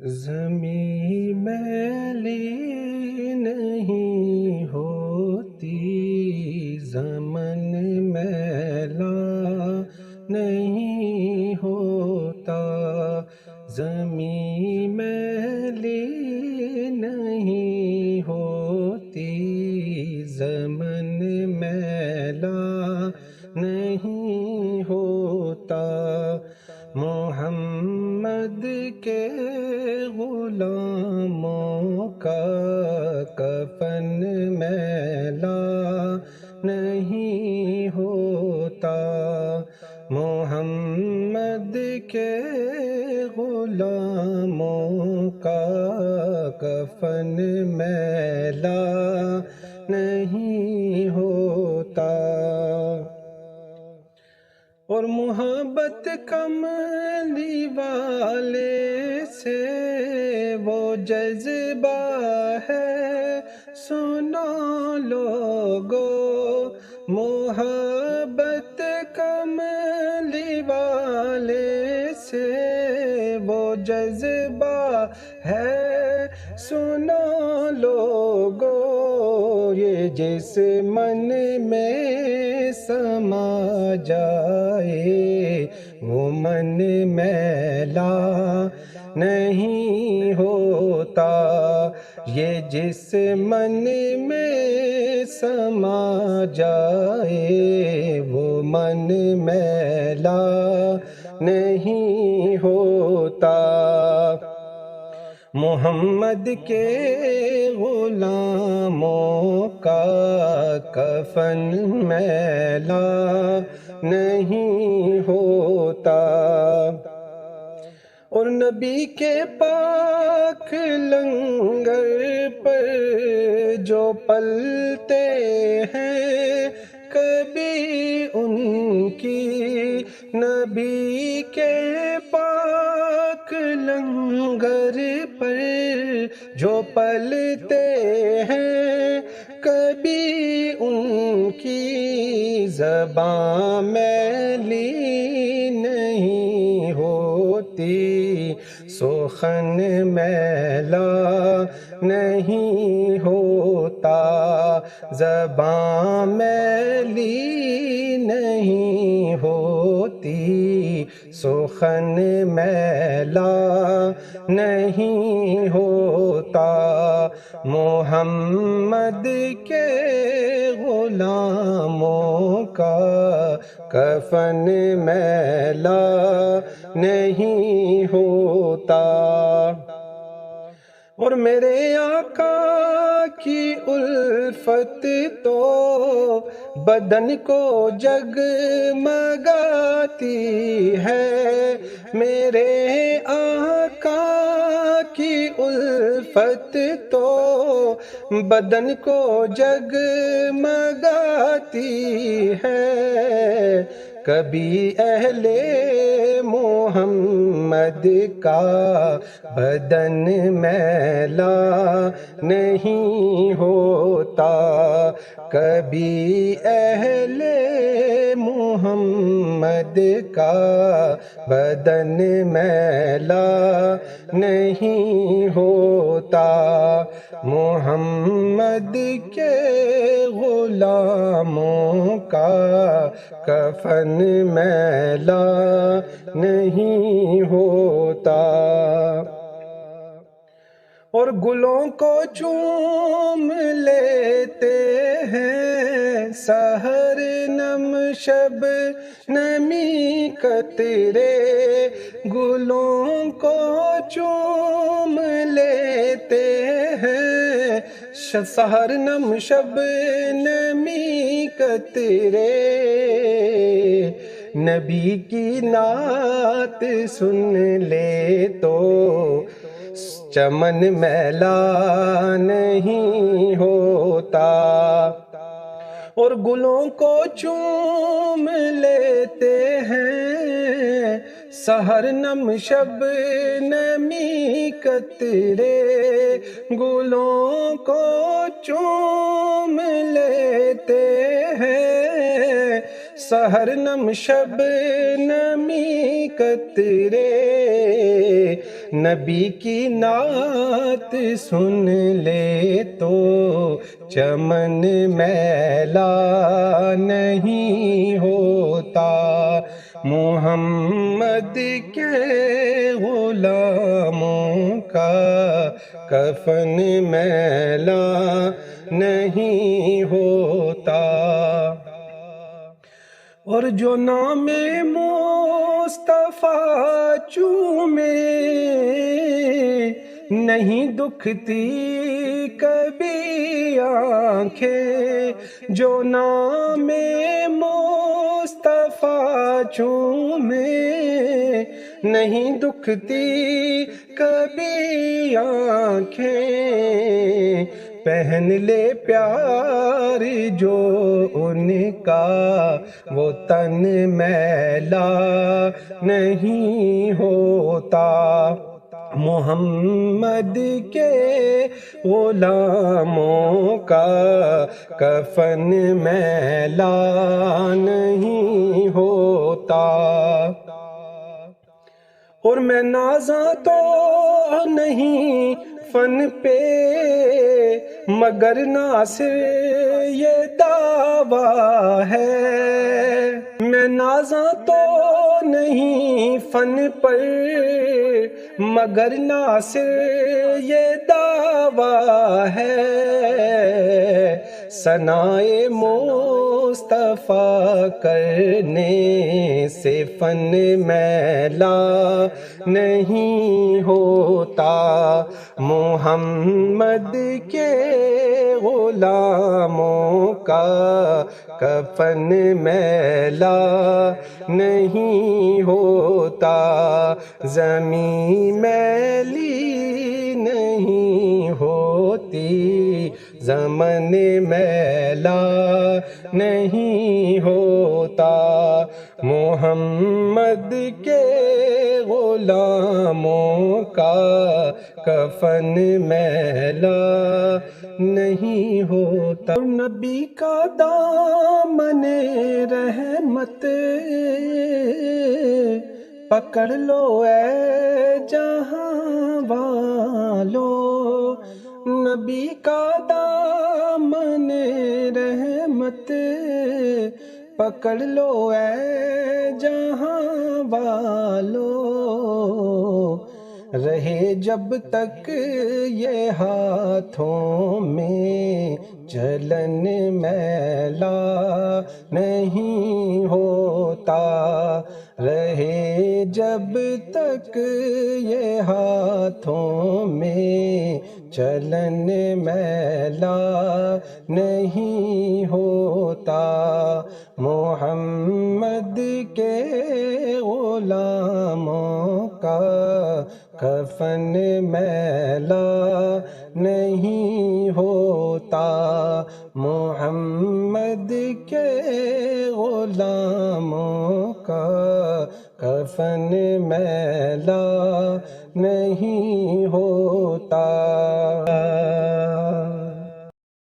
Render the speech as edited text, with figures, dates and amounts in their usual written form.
زمیں میلی نہیں ہوتی، زمن میلا نہیں ہوتا، زمیں میلی نہیں ہوتی، زمن میلا نہیں ہوتا، محمد کے غلاموں کا کفن میلا نہیں ہوتا، محمد کے غلاموں کا کفن میلا نہیں ہوتا، اور محبت کملی والے سے وہ جذبہ ہے، سنو لوگو، محبت کملی والے سے وہ جذبہ ہے، سنو لوگو، یہ جس من میں سما جائے وہ من میلا نہیں ہوتا، یہ جس من میں سما جائے وہ من میلا نہیں ہوتا، محمد کے غلاموں کا کفن میلا نہیں ہوتا، اور نبی کے پاک لنگر پر جو پلتے ہیں کبھی ان کی، نبی کے پاک لنگر پر جو پلتے ہیں کبھی ان کی، زباں میلی نہیں ہوتی، سخن میلا نہیں ہوتا، زباں میلی نہیں ہوتی، سخن میلا نہیں ہوتا، محمد کے غلاموں کا کفن میلا نہیں ہوتا، اور میرے آقا کی الفت تو بدن کو جگمگاتی ہے، میرے آقا کی الفت تو بدن کو جگمگاتی ہے، کبھی اہل محمد کا بدن میلا نہیں ہوتا، کبھی اہل محمد کا بدن میلا نہیں ہوتا، محمد کے غلاموں کا کفن میلا نہیں ہوتا، اور گلوں کو چوم لیتے ہیں سحر نم شب نمی قطرے، گلوں کو چوم لیتے ہیں سحر نم شب نمی قطرے، نبی کی نعت سن لے تو چمن میلا نہیں ہوتا، اور گلوں کو چوم لیتے ہیں سحر نم شب نمی قطرے، گلوں کو چوم لیتے ہیں سحرنم شب نمی قطرے نبی کی نعت سن لے تو چمن میلا نہیں ہوتا، محمد کے غلاموں کا کفن میلا نہیں ہوتا۔ اور جو نام مصطفیٰ چومے نہیں دکھتی کبھی آنکھیں، جو نام مصطفیٰ چومے نہیں دکھتی کبھی آنکھیں، پہن لے پیار جو ان کا وہ تن میلا نہیں ہوتا، محمد کے غلاموں کا کفن میلا نہیں ہوتا۔ اور میں نازاں تو نہیں فن پہ مگر ناصر یہ دعویٰ ہے، میں نازاں تو نہیں فن پر مگر ناصر یہ دعویٰ ہے، ثنائے مصطفیٰ کرنے سے فن میلا نہیں ہوتا، محمد کے غلاموں کا کفن میلا نہیں ہوتا، زمین میلی نہیں ہوتی، زمن میلا نہیں ہوتا، محمد کے غلاموں کا کفن میلا نہیں ہوتا۔ نبی کا دامن رحمت پکڑ لو اے جہاں والو، نبی کا دامن رحمت پکڑ لو اے جہاں والو، رہے جب تک یہ ہاتھوں میں چلن میلا نہیں ہوتا، رہے جب تک یہ ہاتھوں میں چلن میلا نہیں ہوتا، محمد کے غلاموں کا کفن میلا نہیں ہوتا، محمد کے غلاموں کا کفن میلا نہیں ہوتا۔